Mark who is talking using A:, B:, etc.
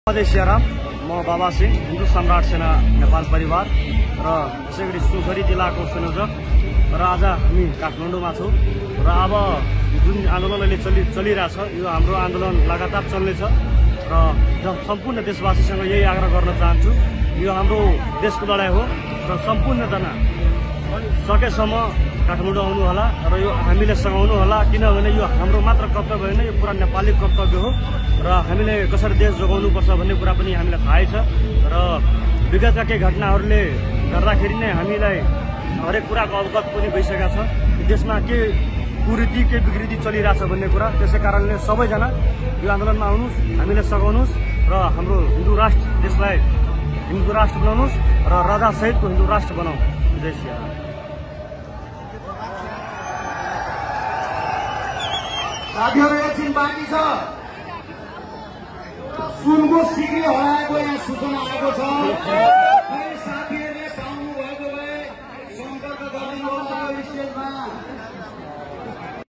A: सियाराम म बाबा सिंह हिन्दू सम्राट सेना नेपाल परिवार र यसैगरी सुनसरी जिल्लाको संयोजक र आज हामी काठमाडौँमा छौँ र अब जुन आन्दोलन अहिले चलिरहेछ यो हाम्रो आन्दोलन लगातार चल्नेछ र सम्पूर्ण देशवासीसँग यही आग्रह गर्न चाहन्छु यो हाम्रो देशको लडाई हो र सम्पूर्णजना सकेसम्म काठमाडौँ आउनु होला र यो हामीले सघाउनु होला किनभने यो हाम्रो मात्र कर्तव्य होइन यो पुरा नेपाली कर्तव्य हो र हामीले कसरी देश जोगाउनुपर्छ भन्ने कुरा पनि हामीलाई थाहै छ र विगतका केही घटनाहरूले गर्दाखेरि नै हामीलाई हरेक कुराको अवगत पनि भइसकेका छ देशमा के कुरीति के विकृति चलिरहेछ भन्ने कुरा त्यसै कारणले सबैजना यो आन्दोलनमा आउनुहोस् हामीले सघाउनुहोस् र हाम्रो हिन्दू राष्ट्र देशलाई हिन्दू राष्ट्र बनाउनुहोस् र राजा सहितको हिन्दू राष्ट्र बनाऊ। जय श्रीराम।
B: साथीहरू एकछिन बाँकी छ सुनको सिक्री हराएको यहाँ सूचना आएको छ साथीहरूले पाउनु भएको भए सम्पर्क गरिदिनुहोस् स्टेजमा।